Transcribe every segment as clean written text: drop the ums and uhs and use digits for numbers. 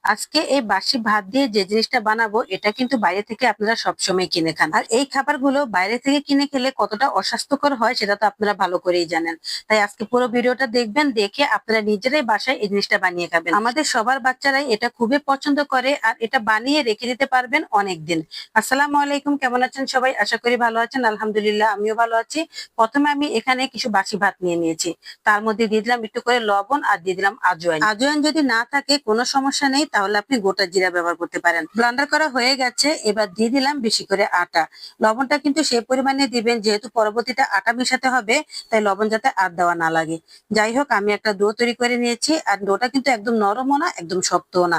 আজকে এই বাসি ভাত দিয়ে যে জিনিসটা বানাবো এটা কিন্তু বাইরে থেকে আপনারা সবসময় কিনে খান। আর এই খাবারগুলো বাইরে থেকে কিনে খেলে কতটা অস্বাস্থ্যকর হয় সেটা তো আপনারা ভালো করেই জানেন। তাই আজকে পুরো ভিডিওটা দেখবেন, দেখে আপনারা নিজেরাই বাসায় এই জিনিসটা বানিয়ে খাবেন। আমাদের সবার বাচ্চারাই এটা খুবই পছন্দ করে আর এটা বানিয়ে রেখে দিতে পারবেন অনেকদিন। আসসালামু আলাইকুম, কেমন আছেন সবাই? আশা করি ভালো আছেন। আলহামদুলিল্লাহ, আমিও ভালো আছি। প্রথমে আমি এখানে কিছু বাসি ভাত নিয়ে নিয়েছি। তার মধ্যে দিয়ে দিলাম একটু করে লবণ আর দিয়ে দিলাম আজওয়াইন। আজওয়াইন যদি না থাকে কোনো সমস্যা নেই, তাহলে আপনি গোটা জিরা ব্যবহার করতে পারেন। ব্লেন্ডার করা হয়ে গেছে, এবার দিয়ে দিলাম বেশি করে আটা। লবণটা কিন্তু সেই পরিমাণে দিবেন, যেহেতু পরবর্তীতে আটা মেশাতে হবে, তাই লবণ যাতে আর দেওয়া না লাগে। যাই হোক, আমি একটা ডো তৈরি করে নিয়েছি আর ডোটা কিন্তু একদম নরমও না একদম শক্তও না।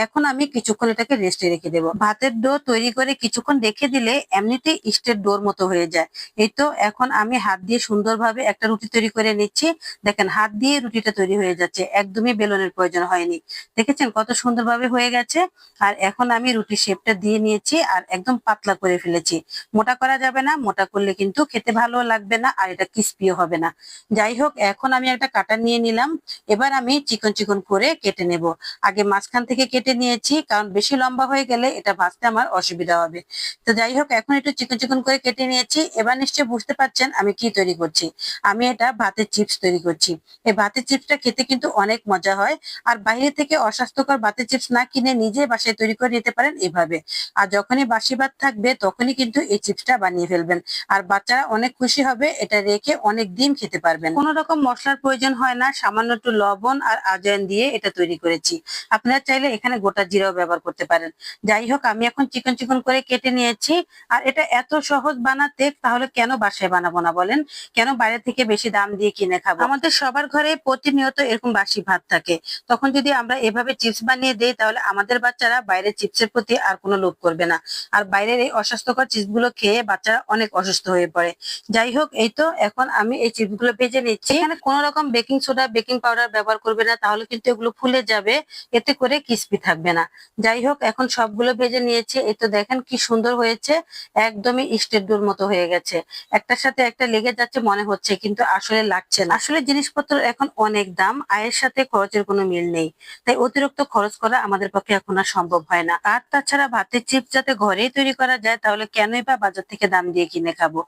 এখন আমি কিছুক্ষণ এটাকে রেস্টে রেখে দেবো। ভাতের ডো তৈরি করে কিছুক্ষণ রেখে দিলে এমনিতেই ইস্টের ডোর মতো হয়ে যায়। এই তো এখন আমি হাত দিয়ে সুন্দরভাবে একটা রুটি তৈরি করে নিচ্ছি। দেখেন, হাত দিয়ে রুটিটা তৈরি হয়ে যাচ্ছে, একদমই বেলনের প্রয়োজন হয়নি। দেখেছেন কত সুন্দরভাবে হয়ে গেছে। আর এখন আমি রুটির শেপটা দিয়ে নিয়েছি আর একদম পাতলা করে ফেলেছি। মোটা করা যাবে না, মোটা করলে কিন্তু খেতে ভালো লাগবে না আর এটা ক্রিস্পিও হবে না। যাই হোক, এখন আমি একটা কাঁটা নিয়ে নিলাম। এবার আমি চিকন চিকন করে কেটে নেব। আগে মাঝখান থেকে কেটে নিয়েছি, কারণ বেশি লম্বা হয়ে গেলে এটা ভাজতে আমার অসুবিধা হবে। তো যাই হোক, এখন একটু চিকন চিকন করে কেটে নিয়েছি। এবার নিশ্চয়ই বুঝতে পারছেন আমি কি তৈরি করছি। আমি এটা ভাতের চিপস তৈরি করছি। এই ভাতের চিপসটা খেতে কিন্তু অনেক মজা হয়। আর বাইরে থেকে অস্বাস্থ্যকর ভাতের চিপস না কিনে নিজে বাসায় তৈরি করে নিতে পারেন এভাবে। আর যখনই বাসি ভাত থাকবে তখনই কিন্তু এই চিপসটা বানিয়ে ফেলবেন। আর বাচ্চারা অনেক খুশি হবে, এটা রেখে অনেক দিন খেতে পারবেন। কোনো রকম মশলার প্রয়োজন হয় না, সামান্য একটু লবণ আর আজওয়াইন দিয়ে এটা তৈরি করেছি। আপনারা চাইলে এখানে গোটা জিরাও ব্যবহার করতে পারেন। যাই হোক, আমি এখন চিকন চিকন করে কেটে নিয়েছি। আর এটা এত সহজ বানাতে, তাহলে কেন বাসায় বানাবো না বলেন? কেন বাইরে থেকে বেশি দাম দিয়ে কিনে খাবো? আমাদের সবার ঘরে প্রতিনিয়ত এরকম বাসি ভাত থাকে। তখন যদি আমরা এভাবে চিপস বানিয়ে দেই, তাহলে আমাদের বাচ্চারা বাইরের চিপসের প্রতি আর কোনো লোভ করবে না। আর বাইরের এই অস্বাস্থ্যকর চিপস গুলো খেয়ে বাচ্চারা অনেক অসুস্থ হয়ে পড়ে। যাই হোক, এই তো এখন আমি এই চিপস গুলো ভেজে নিচ্ছি। এখানে কোনো রকম বেকিং সোডা, বেকিং পাউডার ব্যবহার করবে না, তাহলে কিন্তু এগুলো ফুলে যাবে, এতে করে ক্রিস্পি থাকবে না। যাই হোক, এখন সবগুলো ভেজে নিয়েছি। এই তো দেখেন কি সুন্দর হয়েছে, একদমই স্টেট ডোর মতো হয়ে গেছে। একটার সাথে একটা লেগে যাচ্ছে মনে হচ্ছে, কিন্তু আসলে লাগছে না। আসলে জিনিসপত্র এখন অনেক দাম, আয়ের সাথে খরচের কোনো মিল নেই। তাই অতিরিক্ত খরচ করা আমাদের পক্ষে এখন আর সম্ভব হয় না। আর তাছাড়া ভাতের চিপস যাতে ঘরেই তৈরি করা যায়, তাহলে কেনই বা বাজার থেকে দাম দিয়ে কিনে খাবো।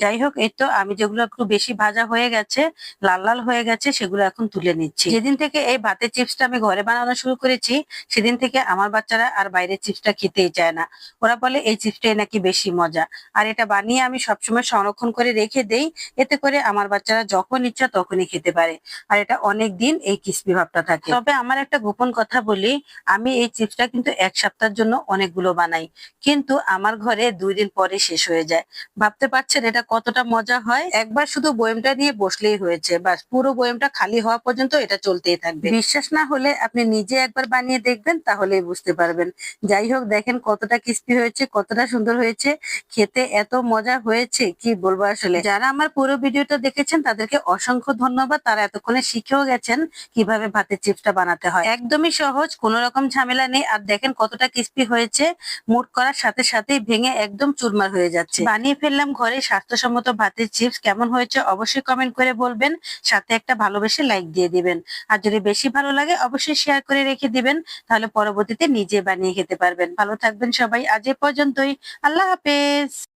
যাই হোক, এই তো আমি যেগুলো একটু বেশি ভাজা হয়ে গেছে, লাল লাল হয়ে গেছে, সেগুলো এখন তুলে নিচ্ছি। যেদিন থেকে এই ভাতের চিপসটা আমি ঘরে বানানো শুরু করেছি, সেদিন থেকে আমার বাচ্চারা আর বাইরের চিপসটা খেতেই চায় না। ওরা বলে এই চিপসটাই নাকি বেশি মজা। আর এটা বানিয়ে আমি সবসময় সংরক্ষণ করে রেখে দেই, এতে করে আমার বাচ্চারা যখন ইচ্ছা তখনই খেতে পারে। আর এটা অনেক দিন এই ক্রিস্পি ভাবটা থাকে। তবে আমার একটা গোপন কথা বলি, আমি এই চিপসটা কিন্তু এক সপ্তাহের জন্য অনেকগুলো বানাই, কিন্তু আমার ঘরে 2 দিন পরে শেষ হয়ে যায়। ভাবতে পারছেন এটা কতটা মজা হয়? একবার শুধু বয়ামটা নিয়ে বসলেই হয়েছে, বাস পুরো বয়ামটা খালি হওয়া পর্যন্ত এটা চলতেই থাকবে। বিশ্বাস না হলে আপনি নিজে একবার বানিয়ে দেখবেন, তাহলেই বুঝতে পারবেন। যাই হোক, দেখেন কতটা ক্রিস্পি হয়েছে, কতটা সুন্দর হয়েছে, খেতে এত মজা হয়েছে কি বলবো। আসলে যারা আমার পুরো ভিডিওটা দেখেছেন তাদেরকে অসংখ্য ধন্যবাদ। তারা এতক্ষণে শিখেও গেছেন কিভাবে ভাতের চিপসটা বানাতে হয়। একদমই সহজ, কোনো রকম ঝামেলা নেই। আর দেখেন কতটা ক্রিস্পি হয়েছে, মুট করার সাথে সাথেই ভেঙে একদম চুরমার হয়ে যাচ্ছে। বানিয়ে ফেললাম ঘরে স্বাস্থ্যসম্মত ভাতের চিপস। কেমন হয়েছে অবশ্যই কমেন্ট করে বলবেন, সাথে একটা ভালোবেসে লাইক দিয়ে দিবেন। আর যদি বেশি ভালো লাগে অবশ্যই শেয়ার করে রেখে দিবেন, তাহলে পরবর্তীতে নিজে বানিয়ে খেতে পারবেন। ভালো থাকবেন সবাই, আজ এ পর্যন্তই। আল্লাহ হাফেজ।